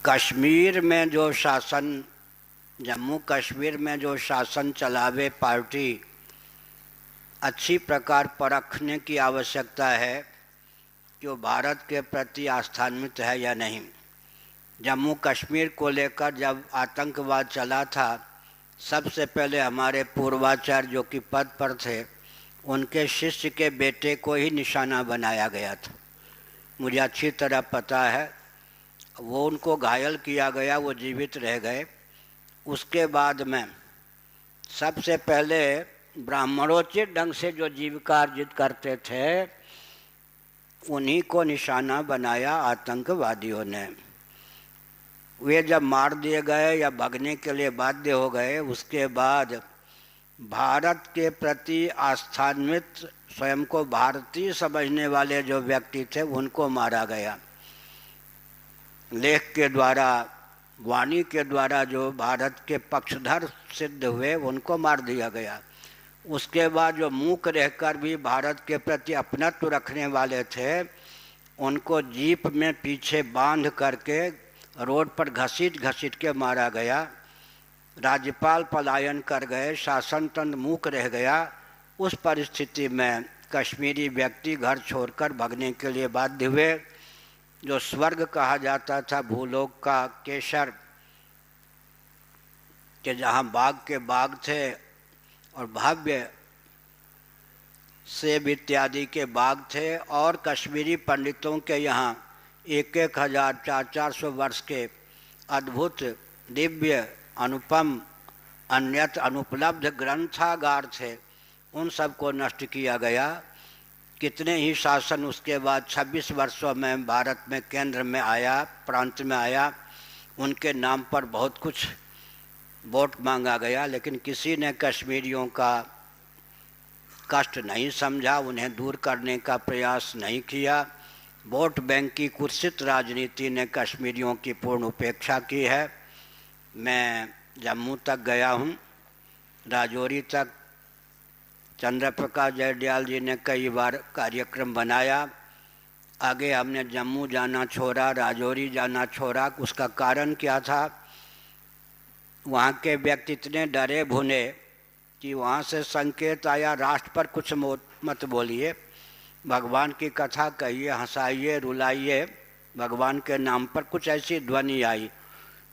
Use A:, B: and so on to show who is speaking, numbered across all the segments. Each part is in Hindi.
A: कश्मीर में जो शासन जम्मू कश्मीर में जो शासन चलावे पार्टी अच्छी प्रकार परखने की आवश्यकता है कि वो भारत के प्रति आस्थान्वित है या नहीं। जम्मू कश्मीर को लेकर जब आतंकवाद चला था, सबसे पहले हमारे पूर्वाचार्य जो कि पद पर थे, उनके शिष्य के बेटे को ही निशाना बनाया गया था। मुझे अच्छी तरह पता है। वो उनको घायल किया गया, वो जीवित रह गए। उसके बाद में सबसे पहले ब्राह्मणोचित ढंग से जो जीविका अर्जित करते थे, उन्हीं को निशाना बनाया आतंकवादियों ने। वे जब मार दिए गए या भागने के लिए बाध्य हो गए, उसके बाद भारत के प्रति आस्थान्वित, स्वयं को भारतीय समझने वाले जो व्यक्ति थे, उनको मारा गया। लेख के द्वारा, वाणी के द्वारा जो भारत के पक्षधर सिद्ध हुए, उनको मार दिया गया। उसके बाद जो मूक रहकर भी भारत के प्रति अपनत्व रखने वाले थे, उनको जीप में पीछे बांध करके रोड पर घसीट घसीट के मारा गया। राज्यपाल पलायन कर गए, शासन तंत्र मूक रह गया। उस परिस्थिति में कश्मीरी व्यक्ति घर छोड़कर भागने के लिए बाध्य हुए। जो स्वर्ग कहा जाता था, भूलोक का केसर, कि जहाँ बाग के बाग थे और भव्य सेब इत्यादि के बाग थे, और कश्मीरी पंडितों के यहाँ 1,000 400 वर्ष के अद्भुत दिव्य अनुपम अन्यत अनुपलब्ध ग्रंथागार थे, उन सब को नष्ट किया गया। कितने ही शासन उसके बाद 26 वर्षों में भारत में केंद्र में आया, प्रांत में आया। उनके नाम पर बहुत कुछ वोट मांगा गया, लेकिन किसी ने कश्मीरियों का कष्ट नहीं समझा, उन्हें दूर करने का प्रयास नहीं किया। वोट बैंक की कुत्सित राजनीति ने कश्मीरियों की पूर्ण उपेक्षा की है। मैं जम्मू तक गया हूँ, राजौरी तक। चंद्र प्रकाश जयदयाल जी ने कई बार कार्यक्रम बनाया। आगे हमने जम्मू जाना छोड़ा, राजौरी जाना छोड़ा। उसका कारण क्या था? वहाँ के व्यक्ति इतने डरे भुने कि वहाँ से संकेत आया, राष्ट्र पर कुछ मत बोलिए, भगवान की कथा कहिए, हंसाइए, रुलाइए, भगवान के नाम पर। कुछ ऐसी ध्वनि आई,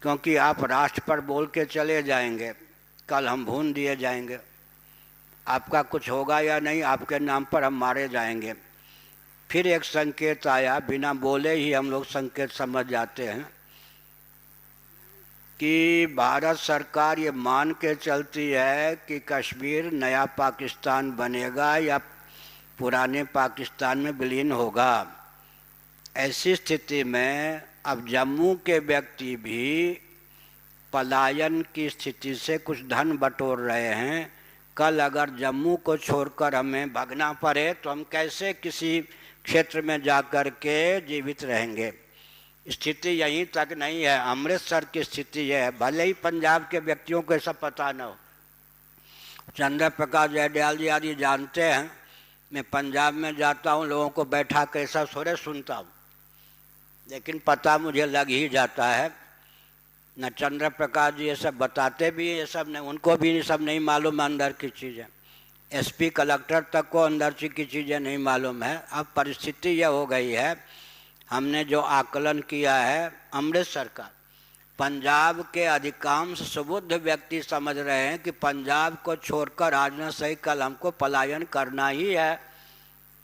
A: क्योंकि आप राष्ट्र पर बोल के चले जाएंगे, कल हम भून दिए जाएंगे। आपका कुछ होगा या नहीं, आपके नाम पर हम मारे जाएंगे। फिर एक संकेत आया, बिना बोले ही हम लोग संकेत समझ जाते हैं, कि भारत सरकार ये मान के चलती है कि कश्मीर नया पाकिस्तान बनेगा या पुराने पाकिस्तान में विलीन होगा। ऐसी स्थिति में अब जम्मू के व्यक्ति भी पलायन की स्थिति से कुछ धन बटोर रहे हैं। कल अगर जम्मू को छोड़कर हमें भागना पड़े तो हम कैसे किसी क्षेत्र में जाकर के जीवित रहेंगे? स्थिति यहीं तक नहीं है, अमृतसर की स्थिति यह है। भले ही पंजाब के व्यक्तियों को ऐसा पता न हो, चंद्र प्रकाश जयदयाल जी आदि जानते हैं। मैं पंजाब में जाता हूँ, लोगों को बैठा कैसा सोरे सुनता हूँ, लेकिन पता मुझे लग ही जाता है। न चंद्र प्रकाश जी ये सब बताते भी हैं, ये सब नहीं, उनको भी ये सब नहीं मालूम अंदर की चीज़ें। एसपी कलेक्टर तक को अंदर की चीज़ें नहीं मालूम है। अब परिस्थिति यह हो गई है, हमने जो आकलन किया है अमृतसर का, पंजाब के अधिकांश सुबुद्ध व्यक्ति समझ रहे हैं कि पंजाब को छोड़कर आज न सही कल हमको पलायन करना ही है,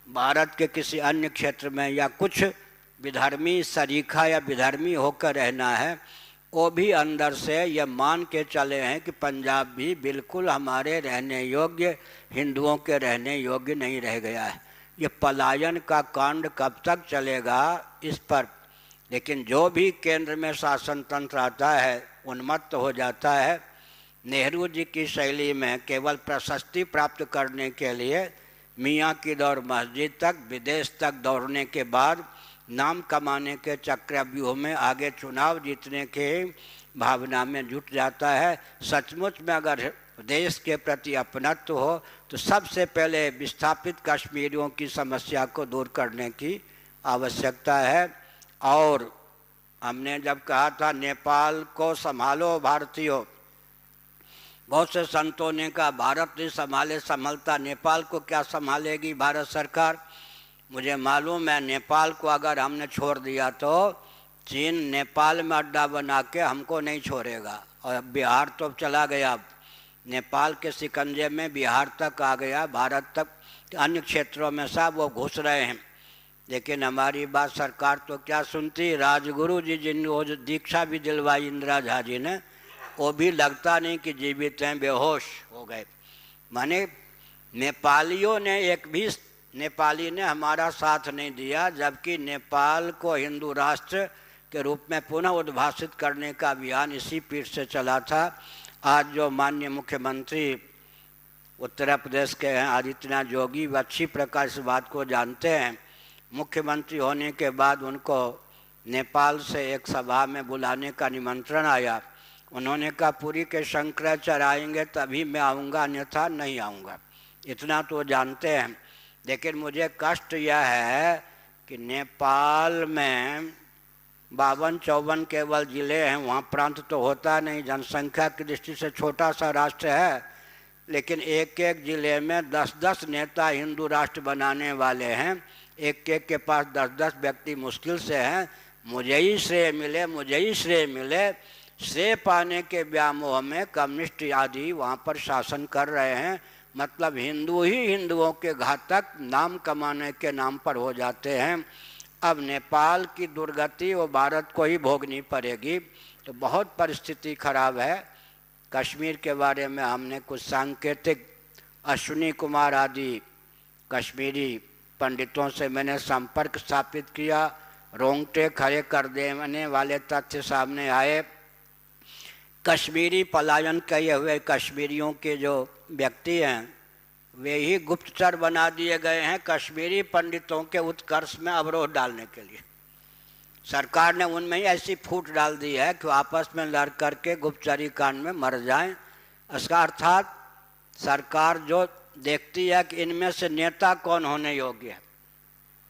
A: भारत के किसी अन्य क्षेत्र में या कुछ विधर्मी सरीखा या विधर्मी होकर रहना है। वो भी अंदर से ये मान के चले हैं कि पंजाब भी बिल्कुल हमारे रहने योग्य, हिंदुओं के रहने योग्य नहीं रह गया है। ये पलायन का कांड कब तक चलेगा इस पर, लेकिन जो भी केंद्र में शासन तंत्र आता है उन्मत्त हो जाता है। नेहरू जी की शैली में केवल प्रशस्ति प्राप्त करने के लिए मियाँ की दौड़ मस्जिद तक, विदेश तक दौड़ने के बाद नाम कमाने के चक्रव्यूह में आगे चुनाव जीतने के भावना में जुट जाता है। सचमुच में अगर देश के प्रति अपनत्व हो तो सबसे पहले विस्थापित कश्मीरियों की समस्या को दूर करने की आवश्यकता है। और हमने जब कहा था नेपाल को संभालो भारतीयों, बहुत से संतों ने कहा भारत नहीं संभाले संभलता, नेपाल को क्या संभालेगी भारत सरकार। मुझे मालूम है नेपाल को अगर हमने छोड़ दिया तो चीन नेपाल में अड्डा बना के हमको नहीं छोड़ेगा। और बिहार तो चला गया, अब नेपाल के शिकंजे में बिहार तक आ गया, भारत तक, अन्य क्षेत्रों में सब वो घुस रहे हैं। लेकिन हमारी बात सरकार तो क्या सुनती। राजगुरु जी जिनको दीक्षा भी दिलवाई इंदिरा झा जी ने, वो भी लगता नहीं कि जीवित हैं, बेहोश हो गए। माने नेपालियों ने, एक भी नेपाली ने हमारा साथ नहीं दिया, जबकि नेपाल को हिंदू राष्ट्र के रूप में पुनः उद्भाषित करने का अभियान इसी पीठ से चला था। आज जो माननीय मुख्यमंत्री उत्तर प्रदेश के हैं आदित्यनाथ योगी, वो अच्छी प्रकार इस बात को जानते हैं। मुख्यमंत्री होने के बाद उनको नेपाल से एक सभा में बुलाने का निमंत्रण आया। उन्होंने कहा पुरी के शंकराचार्य आएंगे तभी मैं आऊँगा, अन्यथा नहीं आऊँगा। इतना तो जानते हैं। लेकिन मुझे कष्ट यह है कि नेपाल में 52-54 केवल ज़िले हैं, वहाँ प्रांत तो होता नहीं, जनसंख्या की दृष्टि से छोटा सा राष्ट्र है, लेकिन एक एक ज़िले में 10-10 नेता हिंदू राष्ट्र बनाने वाले हैं। एक एक के पास 10-10 व्यक्ति मुश्किल से हैं। मुझे ही श्रेय मिले, मुझे ही श्रेय मिले। श्रेय पाने के व्यामोह में कम्युनिस्ट आदि वहाँ पर शासन कर रहे हैं। मतलब हिंदू ही हिंदुओं के घातक नाम कमाने के नाम पर हो जाते हैं। अब नेपाल की दुर्गति वो भारत को ही भोगनी पड़ेगी। तो बहुत परिस्थिति खराब है। कश्मीर के बारे में हमने कुछ सांकेतिक, अश्विनी कुमार आदि कश्मीरी पंडितों से मैंने संपर्क स्थापित किया। रोंगटे खड़े कर देने वाले तथ्य सामने आए। कश्मीरी पलायन किए हुए कश्मीरियों के जो व्यक्ति हैं वे ही गुप्तचर बना दिए गए हैं कश्मीरी पंडितों के उत्कर्ष में अवरोध डालने के लिए। सरकार ने उनमें ही ऐसी फूट डाल दी है कि आपस में लड़ करके गुप्तचरी कांड में मर जाएं। इसका अर्थात सरकार जो देखती है कि इनमें से नेता कौन होने योग्य है,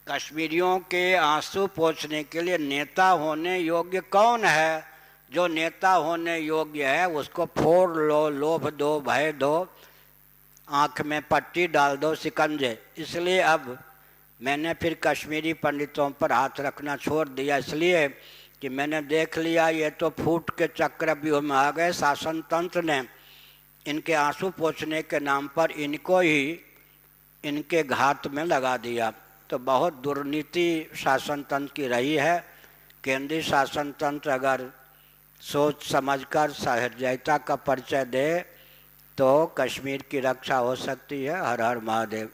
A: कश्मीरियों के आंसू पोंछने के लिए नेता होने योग्य कौन है। जो नेता होने योग्य है उसको फोड़ लो, लोभ दो, भय दो, आँख में पट्टी डाल दो, शिकंजे। इसलिए अब मैंने फिर कश्मीरी पंडितों पर हाथ रखना छोड़ दिया, इसलिए कि मैंने देख लिया ये तो फूट के चक्रव्यूह में आ गए। शासन तंत्र ने इनके आंसू पोंछने के नाम पर इनको ही इनके घात में लगा दिया। तो बहुत दुर्नीति शासन तंत्र की रही है। केंद्रीय शासन तंत्र अगर सोच समझकर सहृदयता का परिचय दे तो कश्मीर की रक्षा हो सकती है। हर हर महादेव।